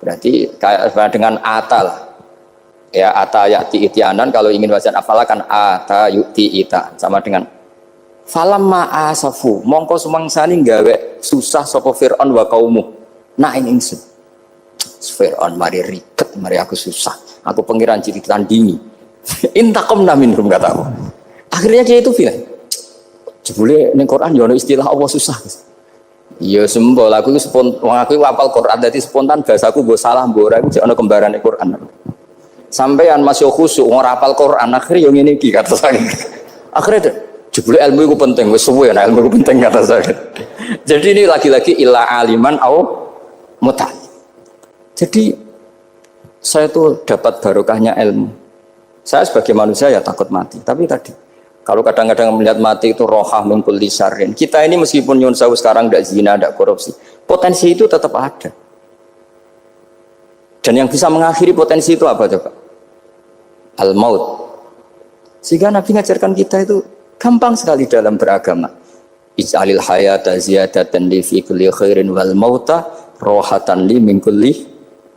Berarti kayak dengan atal. Ya ata yati itianan, kalau ingin wazan afala kan ata yuti ita, sama dengan falamma asafu mongko sumangsani gawe susah sapa Firaun wa kaumu nah ing ingsun Firaun mari ribet mari aku susah aku pengiran jadi tandingi intaqamna minhum kataku akhirnya dia itu bilang jebule ning Quran yo ono istilah Allah susah iya sembol aku itu wong aku hafal Quran dadi spontan bahasaku mbok salah mbok ora iku ono kembarane Quran sampean masih khusyuk ora hafal Quran akhirnya yo ngene iki kata saya akhirnya jebule ilmu itu penting, wis suwe nah ilmu itu penting kata saya. Jadi ini lagi-lagi illa aliman au muta. Jadi saya tuh dapat barokahnya ilmu. Saya sebagai manusia ya takut mati. Tapi tadi kalau kadang-kadang melihat mati itu rohah min kulli syarrin. Kita ini meskipun nyun sewu sekarang tidak zina, tidak korupsi, potensi itu tetap ada. Dan yang bisa mengakhiri potensi itu apa coba? Al-maut. Sehingga Nabi ngajarkan kita itu gampang sekali dalam beragama. Ij'alil hayata ziyadatan li fi kulli khairin wal mauta rohatan li min kulli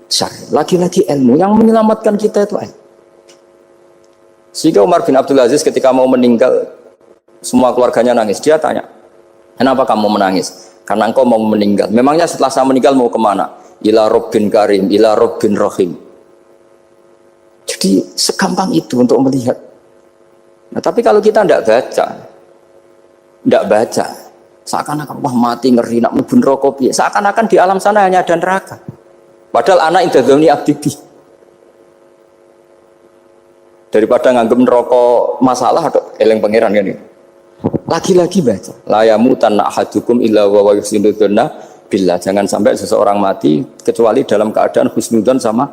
syarr. Lagi-lagi ilmu yang menyelamatkan kita itu. Sehingga Umar bin Abdul Aziz ketika mau meninggal, semua keluarganya nangis. Dia tanya, kenapa kamu menangis? Karena engkau mau meninggal. Memangnya setelah saya meninggal mau kemana? Ila Rabbin Karim, ila Rabbin Rahim. Jadi segampang itu untuk melihat. Nah, tapi kalau kita tidak baca, seakan-akan wah mati ngeri nak mlebu neraka piye. Seakan-akan di alam sana hanya ada neraka. Padahal anak indadzoni abdi. Daripada nganggep neraka masalah atau eling pangeran kan ini. Lagi-lagi baca. La yamutan ahadukum illa wa yuhsinudzanna billah. Jangan sampai seseorang mati kecuali dalam keadaan husnudzon sama.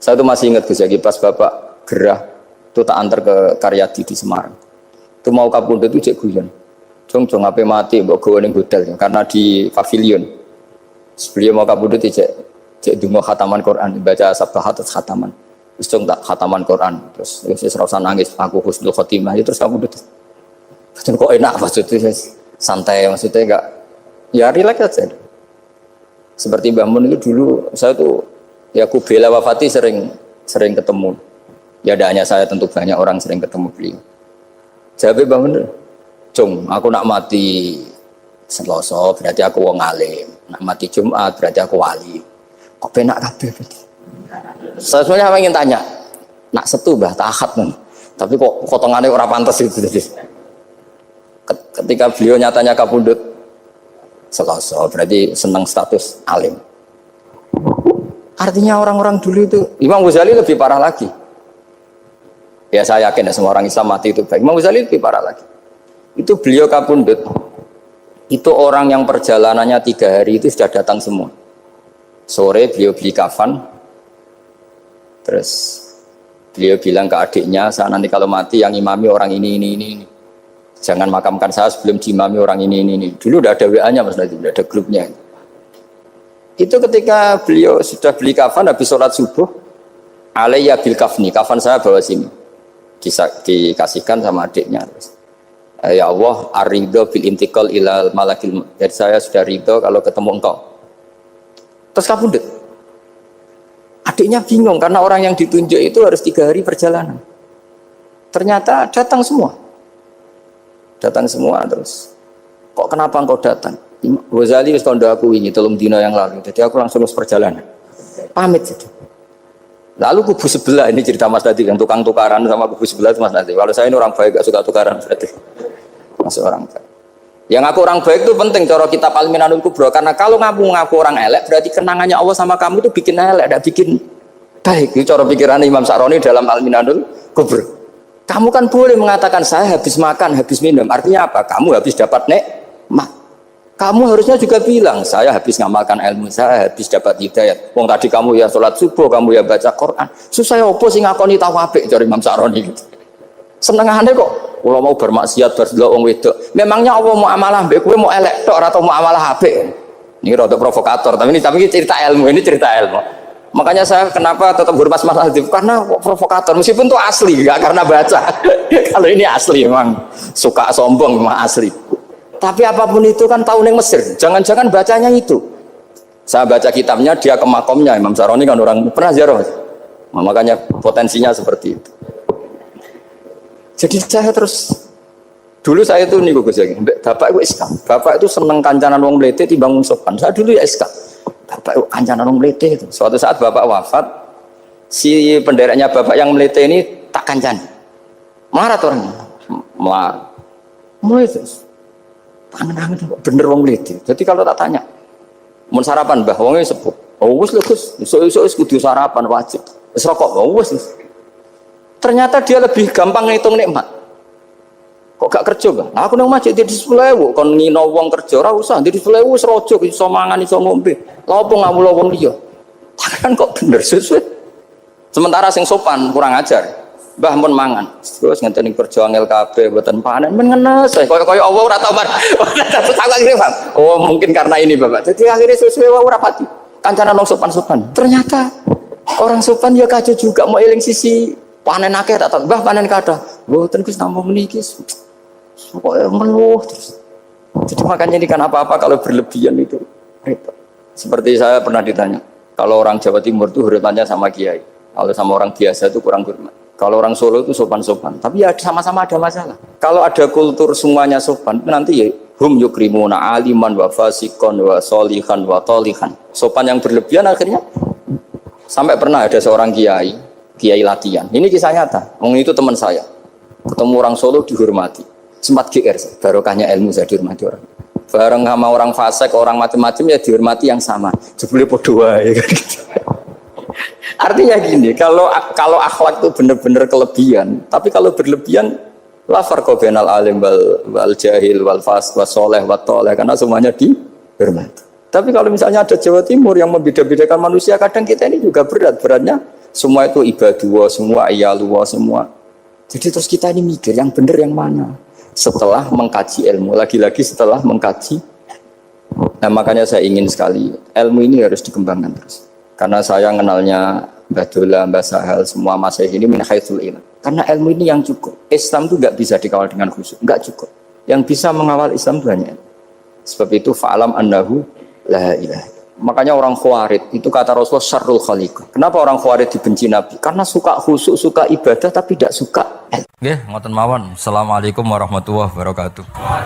Saya tuh masih ingat Gus Yagi pas Bapak gerah itu tak antar ke Karyadi di Semarang. Itu mau kapundhut itu cek guyon. Jong ape mati mbok gawe ning hotel karena di pavilion. Sebelum mau kapundhut cek donga khataman Quran, baca sabahat khataman. Wis jong tak khataman Quran terus wis ora usah nangis aku husnul khotimah terus kapundhut. Betul kok enak maksudnya santai maksudnya enggak ya rileks aja. Seperti Mbah Mun itu dulu saya tuh ya aku bela wafati sering ketemu. Ya ada hanya saya tentu banyak orang sering ketemu beliau. Jawabnya Mbah Mun, "Cung, aku nak mati Selasa berarti aku wong alim. Nak mati Jumat berarti aku wali." Kok penak kabeh berarti. Saya sebenarnya ingin tanya, nak Setu Mbah Tahat men. Tapi kok potongannya ora pantes itu jadi. Ketika beliau nyatanya kapundhut Selasa berarti senang status alim. Artinya orang-orang dulu itu Imam Ghazali lebih parah lagi. Ya saya yakin ya semua orang Islam mati itu baik. Imam Ghazali lebih parah lagi. Itu beliau kapundhut. Itu orang yang perjalanannya 3 hari itu sudah datang semua. Sore beliau beli kafan. Terus beliau bilang ke adiknya, saya nanti kalau mati yang imami orang ini. Jangan makamkan saya sebelum diimami orang ini. Dulu udah ada WA-nya Mas Nabi, udah ada grupnya. Itu ketika beliau sudah beli kafan habis sholat subuh, alayya bil kafni, kafan saya bawa sini. Dikasihkan sama adiknya. Ya Allah, ar-ridho bil intiqal ilal malakil. Jadi saya sudah ridho kalau ketemu engkau. Terus kapundhut. Adiknya bingung karena orang yang ditunjuk itu harus 3 hari perjalanan. Ternyata datang semua. Datang semua terus. Kok kenapa engkau datang? Ghazali wis kandha aku wingi 3 dina yang lalu. Jadi aku langsung perjalanan. Pamit saja. Lalu kubu sebelah, ini cerita Mas Nadi yang tukang tukaran sama kubu sebelah itu Mas Nadi. Kalau saya ini orang baik, gak suka tukaran berarti masuk orang baik. Yang ngaku orang baik itu penting cara kita Al-Minanul Kubro, karena kalau ngaku orang elek berarti kenangannya Allah sama kamu itu bikin elek, tidak bikin baik. Itu cara pikiran Imam Sa'roni dalam Al-Minanul Kubro. Kamu kan boleh mengatakan saya habis makan, habis minum. Artinya apa? Kamu habis dapat nikmat. Kamu harusnya juga bilang, saya habis ngamalkan ilmu, saya habis dapat hidayat. Wong tadi kamu ya sholat subuh, kamu ya baca Quran. Susah ya opo sing ngakoni tahu apik dari Imam Sa'roni gitu. Senengane kok, kalau mau bermaksiat berdelok wong wedok. Memangnya Allah mau amalah mbek kowe mau elek tok atau mau amalah apik? Ini rada provokator, tapi ini cerita ilmu, ini cerita ilmu. Makanya saya kenapa tetap hormat Mas Adib, karena provokator meskipun itu asli, enggak karena baca. Kalau ini asli memang suka sombong memang asli. Tapi apapun itu kan tahu neng Mesir. Jangan-jangan bacanya itu. Saya baca kitabnya, dia ke makomnya. Imam Sa'roni kan orang pernah ziarah. Makanya potensinya seperti itu. Jadi saya terus dulu saya itu nih Gus ya. Bapak itu SK. Bapak itu seneng kancanan wong mlete timbang wong sopan. Saya dulu ya SK. Bapak itu kancanan wong mlete itu. Suatu saat bapak wafat, si pendereknya bapak yang mlete ini tak kancan. Marah orangnya. Mulai terus. Tangan-tangan bener wong mlete. Jadi kalau tak tanya, mau sarapan mbah wonge sepuh. Oh wis lho Gus, esuk-esuk wis kudu sarapan wajib. Wis rokok wis. Ternyata dia lebih gampang ngitung nikmat. Kok gak kerja, Bang? Nah, aku nang masjid di 10.000 kon ngino wong kerja ora usah, di 10.000 wis rojo iso mangan iso ngombe. Lha opo ngawula wong liya? Kan kok bener sesuai. Sementara sing sopan kurang ajar. Mbah mun mangan, terus ngenteni kerja angel kabeh mboten panen men ngenes kaya Allah ora tau mar. Oh, mungkin karena ini Bapak. Jadi akhirnya sesuai ora pati. Kancanan wong sopan-sopan. Ternyata orang sopan ya kajo juga mau eling sisi panen akeh tak tahu. Mbah panen kathah. Mboten Gus namung niki. Pokoke meluh terus. Jadi makanya ini kan apa-apa kalau berlebihan itu repot. Seperti saya pernah ditanya, kalau orang Jawa Timur itu hormatnya sama kiai. Kalau sama orang biasa itu kurang hormat. Kalau orang Solo itu sopan-sopan, tapi ya sama-sama ada masalah. Kalau ada kultur semuanya sopan, nanti ya hum yukrimuna aliman wa fasikon wa solihan wa tolihan. Sopan yang berlebihan akhirnya sampai pernah ada seorang kiai latihan. Ini kisah nyata. Wong itu teman saya. Ketemu orang Solo dihormati. Sempat GR, barokahnya ilmu saya dihormati orang. Bareng sama orang fasik, orang macam-macam ya dihormati yang sama. Jebule padha wae kan gitu. Artinya gini, kalau akhlak itu benar-benar kelebihan, tapi kalau berlebihan la farqa bainal alim wal jahil wal fas was soleh wat toleh, karena semuanya dihormati. Tapi kalau misalnya ada Jawa Timur yang membeda-bedakan manusia, kadang kita ini juga beratnya semua itu ibadullah, semua iyalullah, semua. Jadi terus kita ini mikir yang benar yang mana? Setelah mengkaji ilmu, lagi-lagi setelah mengkaji. Nah makanya saya ingin sekali ilmu ini harus dikembangkan terus. Karena saya kenalnya Mbah Dola, Mbah Sahal, semua masih ini min haitsul ilm. Karena ilmu ini yang cukup. Islam itu nggak bisa dikawal dengan khusyuk, nggak cukup. Yang bisa mengawal Islam itu hanya. Sebab itu fa'alam annahu la ilaha. Makanya orang Khawarij itu kata Rasulullah syarrul khaliq. Kenapa orang Khawarij dibenci Nabi? Karena suka khusyuk, suka ibadah tapi tidak suka ilmu. Nggih, ngoten mawon. Assalamualaikum warahmatullahi wabarakatuh.